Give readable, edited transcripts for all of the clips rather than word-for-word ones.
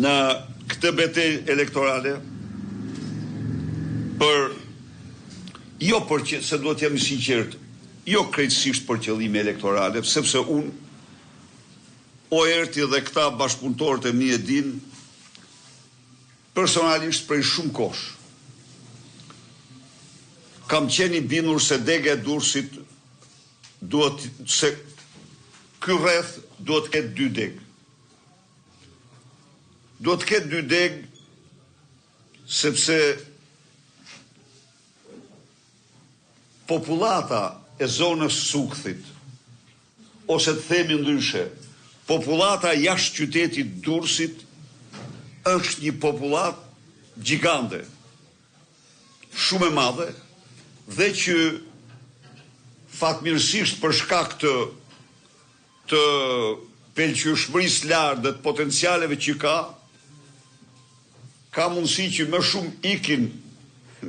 në këtë betejë elektorale se duhet jam sinqert, jo krejtësisht për qëllime elektorale, sepse unë Erti dhe këta bashkëpunëtorët e mi e din personalisht prej shumë kosh. Kam qenë i bindur se dega e Durrësit ky rreth duhet të ketë 2 degë. Duhet të ketë 2 degë sepse populata e zonës Sukthit, ose të themi ndryshe, populata jashtë qytetit Durrësit është një popullat gjigande, shumë e madhe, dhe që fatmirësisht për shkak të pelqyeshmërisë lartë dhe të potencialeve që ka mundësi që më shumë ikin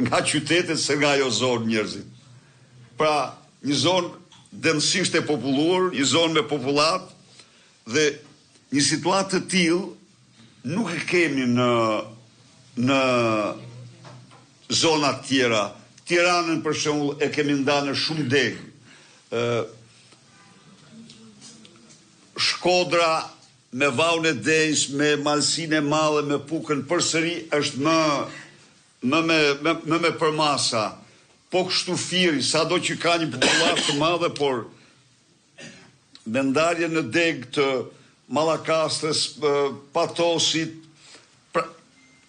nga qytetet se nga ajo zonë njerëzit. Pra, një zonë densisht e populluar, një zonë me popullat, dhe një situatë të tillë nuk e kemi në zonat tjera. Tiranën për shembull e kemi ndarë në shumë degë. Shkodra me Vaun e Denjës, me Malsinë e Madhe, me Pukën përsëri është më me përmasa. Po kështu Firi, sado që ka një popullat të madhe, por me ndarje në degë të Mallakastres, Patosit,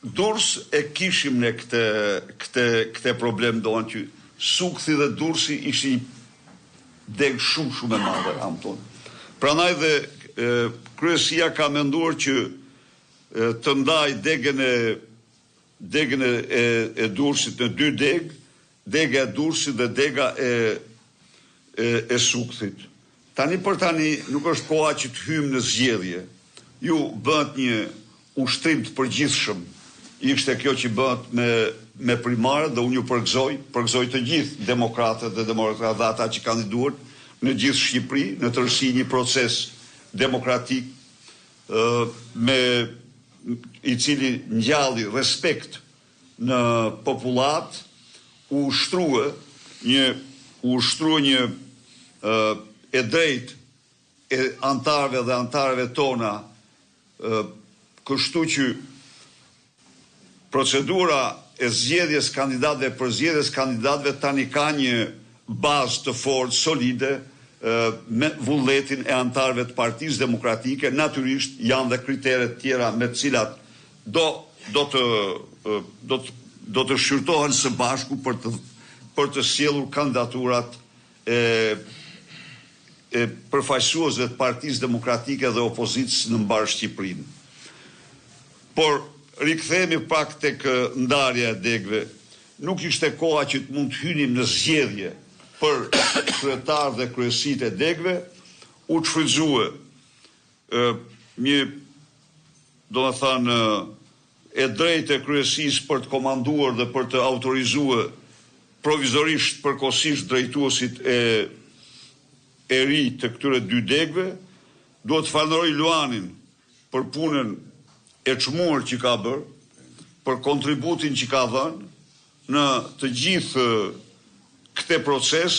Durrës e kishim ne këtë problem, doan që Sukthi dhe Durrësi ishin degë shumë e madhe, Anton. Prandaj dhe kryesia ka menduar që të ndaj degën e Durrësit në 2 degë, dega e Durrësit dhe dega e Sukthit. Tani për tani nuk është koha që të hymë në zgjedhje. Ju bëhet një ushtrim të përgjithshëm. Ishte kjo që bëhet me primarët dhe unë ju përgëzoj të gjithë demokratët dhe demokratët ata që kandiduan në gjithë Shqipëri, në tërësi një proces demokratik i cili ngjalli respekt në popullat, u ushtrua një e drejt e antarëve dhe antarëve tona, kështu që procedura e zgjedhjes kandidatëve për zgjedhjes kandidatëve tani ka një bazë të fortë, solide, me vullnetin e antarëve të Partisë Demokratike. Natyrisht janë dhe kriteret tjera me të cilat do të shqyrtohen së bashku për të sjellur kandidaturat e përfaqësuesve të Partisë Demokratike dhe opozitës në mbar Shqipërinë. Por rikthehemi pak tek ndarja e degëve. Nuk ishte koha që të mund të hynim në zgjedhje për kryetar dhe kryesitë e degëve. U shfrytëzua një, domethënë, e drejtë e kryesisë për të komanduar dhe për të autorizuar provizorisht përkohësisht drejtuesit e ri të këtyre 2 degëve. Duhet të falenderoj Luanin për punën e çmuar që ka bërë, për kontributin që ka dhënë në të gjithë këtë proces.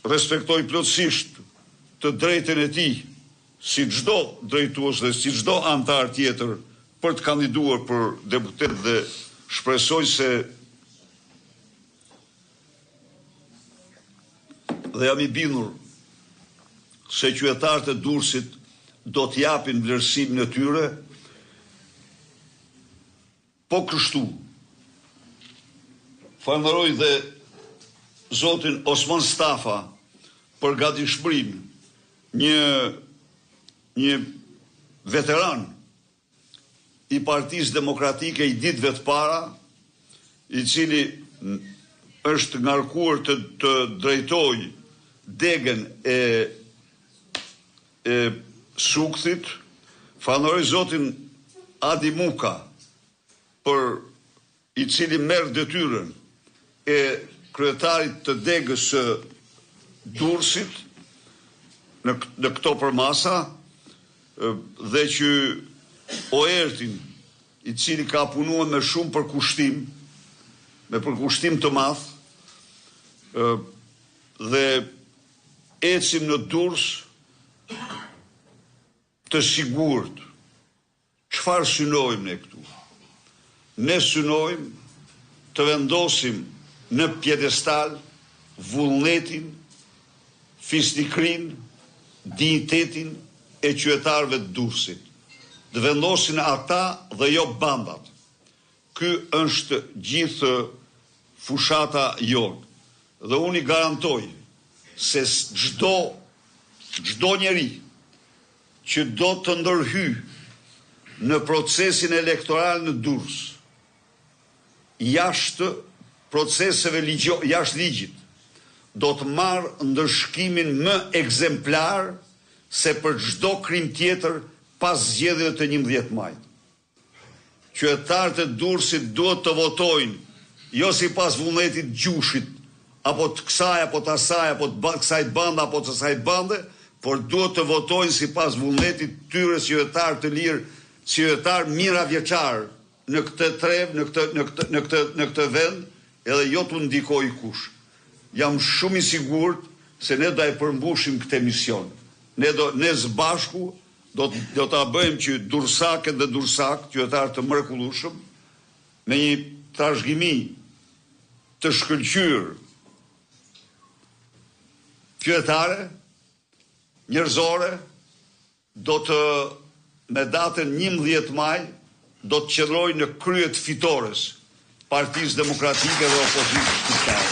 Respektoj plotësisht të drejtën e tij, si çdo drejtues dhe si çdo antar tjetër, për të kandiduar për deputet, dhe shpresoj se dhe jam i bindur se qytetarët e Durrësit do të japin vlerësimin e tyre. Po kështu, falenderoj dhe zotin Osman Stafa për gatishmërinë, një veteran i Partisë Demokratike i ditëve të para, i cili është ngarkuar të drejtojë degën e Sukthit. Falenderoj zotin Adi Muka, i cili merr detyrën e kryetarit të degës së Durrësit në këto përmasa, dhe që Oertin, i cili ka punuar me shumë përkushtim, me përkushtim të madh, dhe ecim në Durrës të sigurt. Çfarë synojmë ne këtu? Ne synojmë të vendosim në pjedestal vullnetin, fisnikrin, dinjitetin e qytetarëve të Durrësit. Të vendosin ata dhe jo bandat. Ky është gjithë fushata jonë. Dhe unë i garantoj se çdo njeri që do të ndërhyj në procesin elektoral në Durrës, jashtë proceseve jashtë ligjit, do të marrë ndërshkimin më ekzemplar se për çdo krim tjetër pas zgjedhjeve të 11 majit. Qytetarët e Durrësit duhet të votojnë jo sipas vullnetit gjushit, apo të kësaj, apo të asaj, apo të kësaj bande, apo të asaj bande, por duhet të votojnë sipas vullnetit tyre qytetarë të lirë, qytetarë mira vjeçar në këtë trev, në këtë vend, edhe jo të ndikoj kush. Jam shumë i sigurt se ne do e përmbushim këtë mision. Ne së bashku do ta bëjmë që durrësakët dhe durrësakët, qytetarë të mrekullueshëm, me një trashëgimi të shkëlqyer qytetare, njerëzore, me datën 11 maj, do të qëndrojë në krye të fitores Partisë Demokratike dhe Opozitës Shqiptare.